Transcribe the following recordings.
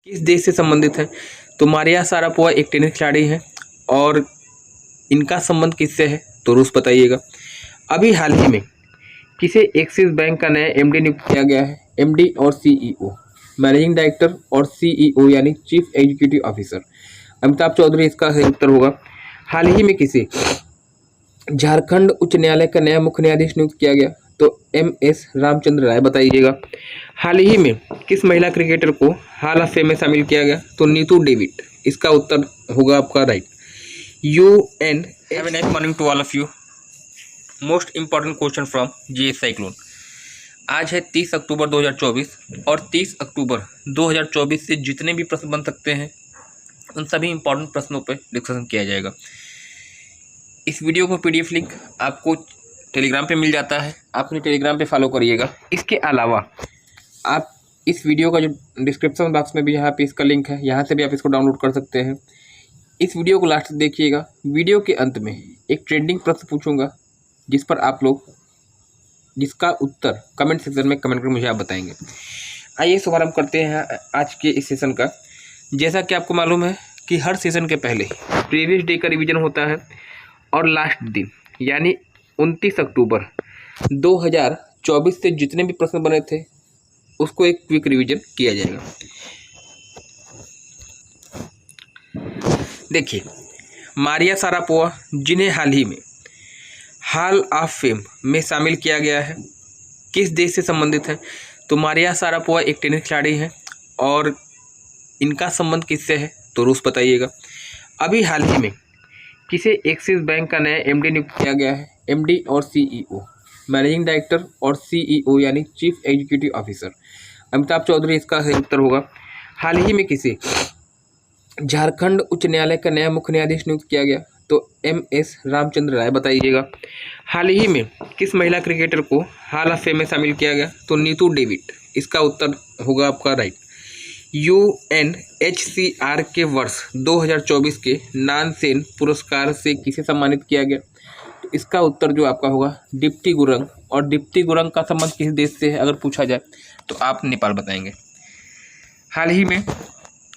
किस देश से संबंधित है? तो मारिया शारापोवा एक टेनिस खिलाड़ी हैं और इनका संबंध किससे है? तो रूस बताइएगा। अभी हाल ही में किसे एक्सिस बैंक का नया एमडी नियुक्त किया गया है? एमडी और सीईओ, मैनेजिंग डायरेक्टर और सीईओ यानी chief executive officer. Amitabh Chaudhary इसका सही उत्तर होगा। हाल ही में किसे झारखंड उच्च न्यायालय का नया मुख्य न्यायाधीश नियुक्त किया गया? तो एमएस रामचंद्र राय बताइएगा। हाल ही में किस महिला क्रिकेटर को हॉल ऑफ फेम में शामिल किया गया? तो नीतू डेविड। इसका उत्तर होगा आपका right. UN have a nice morning to all of you. Most important question from GS cyclone. आज है 30 अक्टूबर 2024 और 30 अक्टूबर 2024 से जितने भी प्रश्न बन सकते हैं उन सभी इंपॉर्टेंट प्रश्नों पर डिस्कशन किया जाएगा। इस वीडियो को PDF लिंक आपको टेलीग्राम पे मिल जाता है, आप अपने टेलीग्राम पे फॉलो करिएगा। इसके अलावा आप इस वीडियो का जो डिस्क्रिप्शन बॉक्स में भी यहाँ पे इसका लिंक है, यहाँ से भी आप इसको डाउनलोड कर सकते हैं। इस वीडियो को लास्ट तक देखिएगा। वीडियो के अंत में एक ट्रेंडिंग प्रश्न पूछूंगा जिस पर आप लोग जिसका उत्तर कमेंट सेक्शन में कमेंट कर मुझे आप बताएंगे। आइए शुभारंभ करते हैं आज के इस सेशन का। जैसा कि आपको मालूम है कि हर सेशन के पहले प्रीवियस डे का रिवीजन होता है और लास्ट दिन यानी 29 अक्टूबर 2024 से जितने भी प्रश्न बने थे उसको एक क्विक रिवीजन किया जाएगा। देखिए, मारिया शारापोवा जिन्हें हाल ही में हॉल ऑफ फेम में शामिल किया गया है, किस देश से संबंधित है? तो मारिया शारापोवा एक टेनिस खिलाड़ी हैं और इनका संबंध किससे है? तो रूस बताइएगा। अभी हाल ही में किसे एक्सिस बैंक का नया एमडी नियुक्त किया गया है? एमडी और सीईओ, मैनेजिंग डायरेक्टर और सीईओ यानी chief executive officer. Amitabh Chaudhary इसका सही उत्तर होगा। हाल ही में किसे झारखंड उच्च न्यायालय का नया मुख्य न्यायाधीश नियुक्त किया गया? तो एमएस रामचंद्र राय बताइएगा। हाल ही में किस महिला क्रिकेटर को हॉल ऑफ फेम में शामिल किया गया? तो नीतू डेविड। इसका उत्तर होगा आपका राइट। UNHCR के वर्ष 2024 के नानसेन पुरस्कार से किसे सम्मानित किया गया? तो इसका उत्तर जो आपका होगा दीप्ति गुरंग। और दीप्ति गुरंग का संबंध किस देश से है अगर पूछा जाए तो आप नेपाल बताएंगे। हाल ही में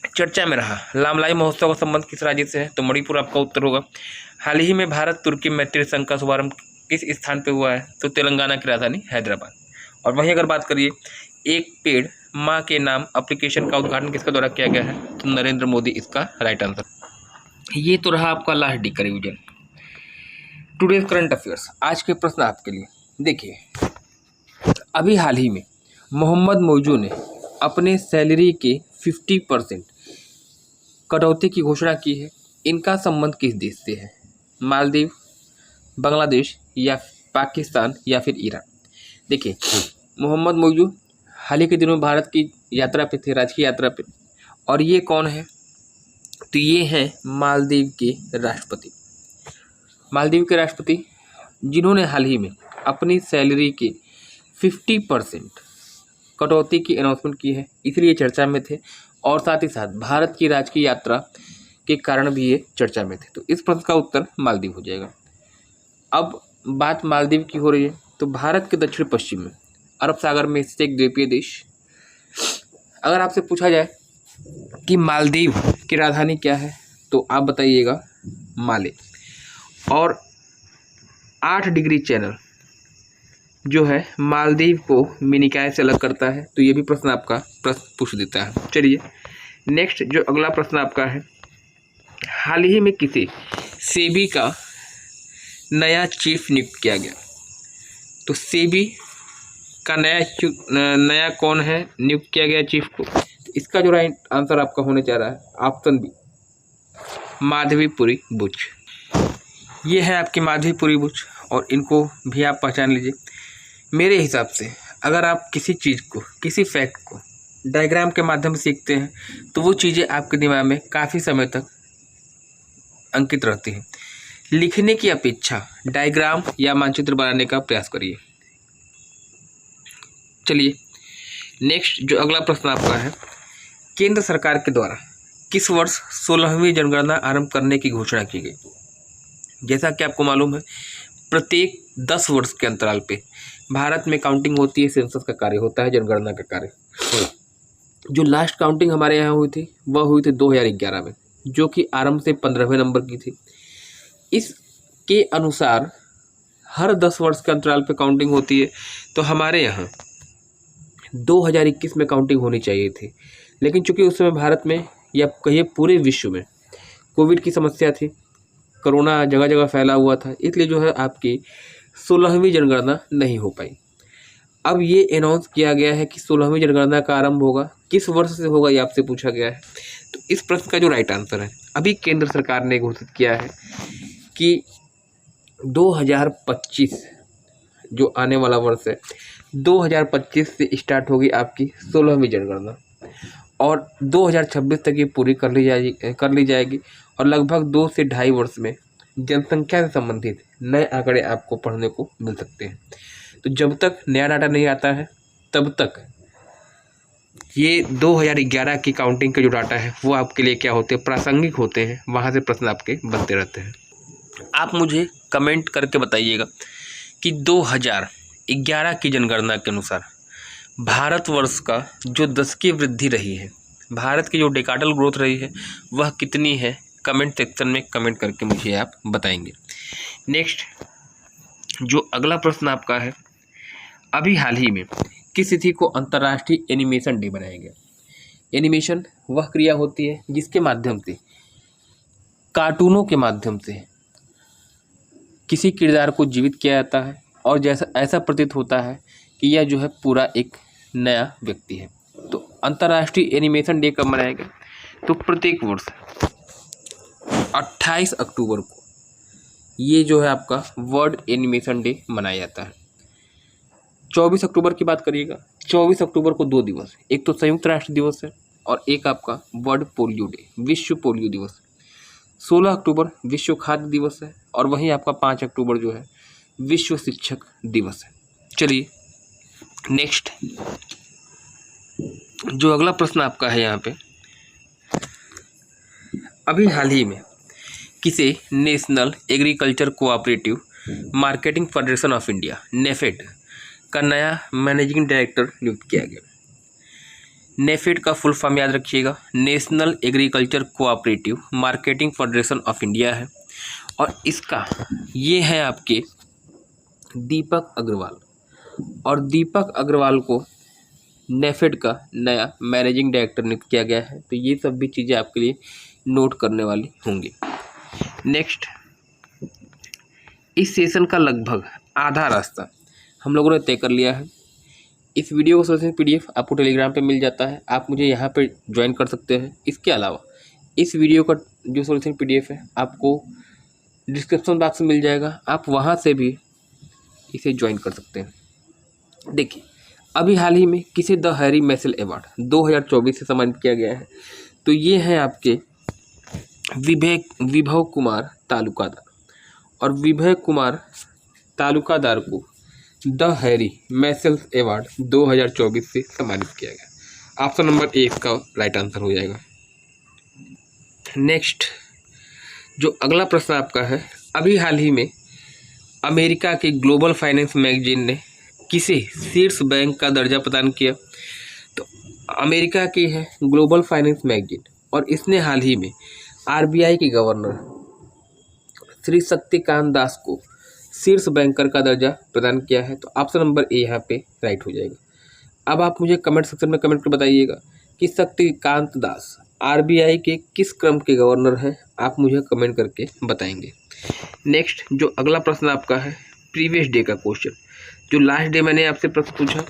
चर्चा में रहा लामलाई महोत्सव का संबंध किस राज्य से है? तो मणिपुर आपका उत्तर होगा। हाल ही में भारत तुर्की मैत्री संघ का शुभारंभ किस स्थान पे हुआ है? तो तेलंगाना की राजधानी हैदराबाद। और वहीं अगर बात करिए एक पेड़ माँ के नाम एप्लीकेशन का उद्घाटन किसके द्वारा किया गया है? तो नरेंद्र मोदी इसका राइट आंसर। ये तो रहा आपका लास्ट डी का रिवीजन। टुडेज करंट अफेयर्स, आज के प्रश्न आपके लिए। देखिए, अभी हाल ही में मोहम्मद मौजू ने अपने सैलरी के 50% कटौती की घोषणा की है। इनका संबंध किस देश से है? मालदीव, बांग्लादेश या पाकिस्तान या फिर ईरान। देखिए, मोहम्मद मौजू हाल ही के दिनों में भारत की यात्रा पे थे, राजकीय यात्रा पे। और ये कौन है? तो ये हैं मालदीव के राष्ट्रपति। मालदीव के राष्ट्रपति जिन्होंने हाल ही में अपनी सैलरी के 50% कटौती की अनाउंसमेंट की है, इसलिए चर्चा में थे। और साथ ही साथ भारत की राजकीय यात्रा के कारण भी ये चर्चा में थे। तो इस प्रश्न का उत्तर मालदीव हो जाएगा। अब बात मालदीव की हो रही है तो भारत के दक्षिण पश्चिम में अरब सागर में स्थित एक द्वीपीय देश। अगर आपसे पूछा जाए कि मालदीव की राजधानी क्या है तो आप बताइएगा माले। और 8 डिग्री चैनल जो है मालदीव को मिनिकॉय से अलग करता है। तो ये भी प्रश्न आपका प्रश्न पूछ देता है। चलिए नेक्स्ट जो अगला प्रश्न आपका है, हाल ही में किसे सेबी का नया चीफ नियुक्त किया गया? तो सेबी का नया कौन है नियुक्त किया गया चीफ को? तो इसका जो राइट आंसर आपका होने जा रहा है ऑप्शन बी, माधवीपुरी बुच। ये है आपकी माधवीपुरी बुच और इनको भी आप पहचान लीजिए। मेरे हिसाब से अगर आप किसी चीज़ को, किसी फैक्ट को डायग्राम के माध्यम से सीखते हैं तो वो चीज़ें आपके दिमाग में काफ़ी समय तक अंकित रहती हैं। लिखने की अपेक्षा डायग्राम या मानचित्र बनाने का प्रयास करिए। चलिए नेक्स्ट जो अगला प्रश्न आपका है, केंद्र सरकार के द्वारा किस वर्ष 16वीं जनगणना आरंभ करने की घोषणा की गई? जैसा कि आपको मालूम है प्रत्येक 10 वर्ष के अंतराल पे भारत में काउंटिंग होती है, सेंसस का कार्य होता है, जनगणना का कार्य। जो लास्ट काउंटिंग हमारे यहाँ हुई थी वह हुई थी 2011 में, जो कि आरंभ से 15वें नंबर की थी। इसके अनुसार हर 10 वर्ष के अंतराल पे काउंटिंग होती है। तो हमारे यहाँ 2021 में काउंटिंग होनी चाहिए थी, लेकिन चूंकि उस समय भारत में या कहिए पूरे विश्व में कोविड की समस्या थी, कोरोना जगह जगह फैला हुआ था, इसलिए जो है आपकी 16वीं जनगणना नहीं हो पाई। अब ये अनाउंस किया गया है कि 16वीं जनगणना का आरंभ होगा, किस वर्ष से होगा ये आपसे पूछा गया है। तो इस प्रश्न का जो राइट आंसर है, अभी केंद्र सरकार ने घोषित किया है कि 2025 जो आने वाला वर्ष है, 2025 से स्टार्ट होगी आपकी 16वीं जनगणना और 2026 तक ये पूरी कर ली जाएगी और लगभग 2 से 2.5 वर्ष में जनसंख्या से संबंधित नए आंकड़े आपको पढ़ने को मिल सकते हैं। तो जब तक नया डाटा नहीं आता है तब तक ये 2011 की काउंटिंग के जो डाटा है वो आपके लिए क्या होते हैं, प्रासंगिक होते हैं, वहाँ से प्रश्न आपके बनते रहते हैं। आप मुझे कमेंट करके बताइएगा कि 2011 की जनगणना के अनुसार भारतवर्ष का जो दशकीय वृद्धि रही है, भारत की जो डेकाडल ग्रोथ रही है वह कितनी है, कमेंट सेक्शन में कमेंट करके मुझे आप बताएंगे। नेक्स्ट जो अगला प्रश्न आपका है, अभी हाल ही में किस तिथि को अंतर्राष्ट्रीय एनिमेशन डे बनाया गया। एनिमेशन वह क्रिया होती है जिसके माध्यम से, कार्टूनों के माध्यम से किसी किरदार को जीवित किया जाता है और जैसा ऐसा प्रतीत होता है कि यह जो है पूरा एक नया व्यक्ति है। तो अंतर्राष्ट्रीय एनिमेशन डे कब मनाया गया, तो प्रत्येक वर्ष 28 अक्टूबर को ये जो है आपका वर्ल्ड एनिमेशन डे मनाया जाता है। 24 अक्टूबर की बात करिएगा, 24 अक्टूबर को 2 दिवस, एक तो संयुक्त राष्ट्र दिवस है और एक आपका वर्ल्ड पोलियो डे, विश्व पोलियो दिवस। 16 अक्टूबर विश्व खाद्य दिवस है और वहीं आपका 5 अक्टूबर जो है विश्व शिक्षक दिवस है। चलिए नेक्स्ट जो अगला प्रश्न आपका है यहाँ पे, अभी हाल ही में किसे national agriculture cooperative marketing federation of India NAFED का नया मैनेजिंग डायरेक्टर नियुक्त किया गया। नेफेड का फुल फॉर्म याद रखिएगा, national agriculture cooperative marketing federation of India है और इसका ये है आपके दीपक अग्रवाल, और दीपक अग्रवाल को नेफेड का नया मैनेजिंग डायरेक्टर नियुक्त किया गया है। तो ये सब भी चीज़ें आपके लिए नोट करने वाली होंगी। नेक्स्ट, इस सेशन का लगभग आधा रास्ता हम लोगों ने तय कर लिया है। इस वीडियो को सोल्यूशन PDF आपको टेलीग्राम पे मिल जाता है, आप मुझे यहाँ पे ज्वाइन कर सकते हैं। इसके अलावा इस वीडियो का जो सोल्यूशन PDF है आपको डिस्क्रिप्शन बॉक्स में मिल जाएगा, आप वहाँ से भी इसे ज्वाइन कर सकते हैं। देखिए अभी हाल ही में किसे द हैरी मैसेल अवार्ड 2024 से सम्मानित किया गया है, तो ये हैं आपके विभव कुमार तालुकादार, और विभव कुमार तालुकादार को द हैरी मैसेल अवार्ड 2024 से सम्मानित किया गया। ऑप्शन नंबर 1 का राइट आंसर हो जाएगा। नेक्स्ट जो अगला प्रश्न आपका है, अभी हाल ही में अमेरिका के ग्लोबल फाइनेंस मैगजीन ने किसे शीर्ष बैंक का दर्जा प्रदान किया। तो अमेरिका की है ग्लोबल फाइनेंस मैगजीन और इसने हाल ही में RBI के गवर्नर श्री शक्तिकांत दास को शीर्ष बैंकर का दर्जा प्रदान किया है। तो ऑप्शन नंबर A यहाँ पे राइट हो जाएगा। अब आप मुझे कमेंट सेक्शन में कमेंट कर बताइएगा कि शक्तिकांत दास RBI के किस क्रम के गवर्नर हैं, आप मुझे कमेंट करके बताएंगे। नेक्स्ट जो अगला प्रश्न आपका है, प्रीवियस डे का क्वेश्चन, जो लास्ट डे मैंने आपसे प्रश्न पूछा,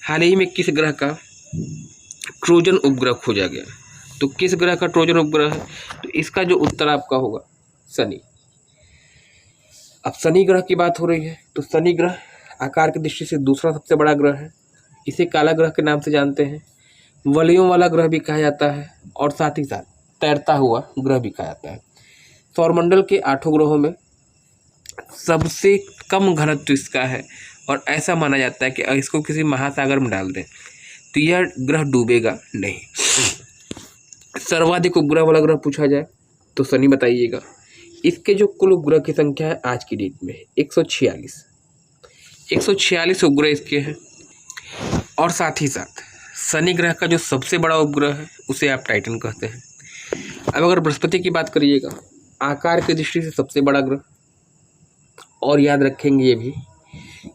हाल ही में किस ग्रह का ट्रोजन उपग्रह खोजा गया। तो किस ग्रह का ट्रोजन उपग्रह है, तो इसका जो उत्तर आपका होगा शनि। अब शनि ग्रह की बात हो रही है तो शनि ग्रह आकार की दृष्टि से दूसरा सबसे बड़ा ग्रह है। इसे काला ग्रह के नाम से जानते हैं, वलयों वाला ग्रह भी कहा जाता है और साथ ही साथ तैरता हुआ ग्रह भी कहा जाता है। सौरमंडल के 8 ग्रहों में सबसे कम घनत्व इसका है और ऐसा माना जाता है कि अगर इसको किसी महासागर में डाल दें तो यह ग्रह डूबेगा नहीं। सर्वाधिक उपग्रह वाला ग्रह पूछा जाए तो शनि बताइएगा। इसके जो कुल उपग्रह की संख्या है आज की डेट में 146 उपग्रह इसके हैं और साथ ही साथ शनि ग्रह का जो सबसे बड़ा उपग्रह है उसे आप टाइटन कहते हैं। अब अगर बृहस्पति की बात करिएगा, आकार की दृष्टि से सबसे बड़ा ग्रह, और याद रखेंगे ये भी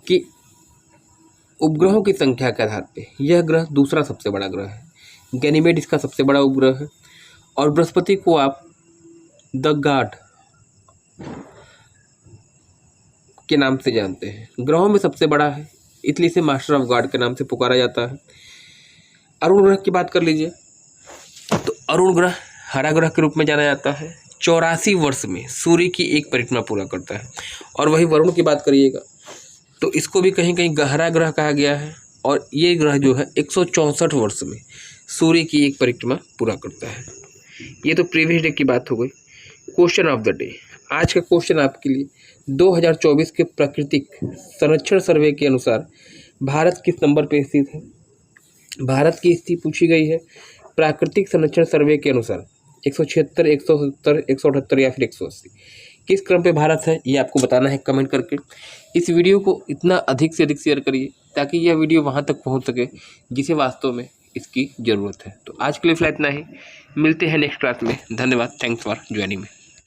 कि उपग्रहों की संख्या के आधार पे यह ग्रह दूसरा सबसे बड़ा ग्रह है। गैनीमेड इसका सबसे बड़ा उपग्रह है, और बृहस्पति को आप द गॉड के नाम से जानते हैं। ग्रहों में सबसे बड़ा है, इसलिए इसे मास्टर ऑफ गॉड के नाम से पुकारा जाता है। अरुण ग्रह की बात कर लीजिए तो अरुण ग्रह हरा ग्रह के रूप में जाना जाता है। 84 वर्ष में सूर्य की एक परिक्रमा पूरा करता है। और वही वरुण की बात करिएगा तो इसको भी कहीं कहीं गहरा ग्रह कहा गया है, और ये ग्रह जो है 164 वर्ष में सूर्य की एक परिक्रमा पूरा करता है। ये तो प्रीवियस डे की बात हो गई। क्वेश्चन ऑफ द डे, आज का क्वेश्चन आपके लिए 2024 के प्राकृतिक संरक्षण सर्वे के अनुसार भारत किस नंबर पे स्थित है। भारत की स्थिति पूछी गई है प्राकृतिक संरक्षण सर्वे के अनुसार 176, 170, 178 या फिर 180, किस क्रम पे भारत है ये आपको बताना है कमेंट करके। इस वीडियो को इतना अधिक से अधिक शेयर करिए ताकि यह वीडियो वहाँ तक पहुँच सके जिसे वास्तव में इसकी ज़रूरत है। तो आज के लिए फिलहाल इतना ही, मिलते हैं नेक्स्ट क्लास में। धन्यवाद, थैंक्स फॉर ज्वाइनिंग मी।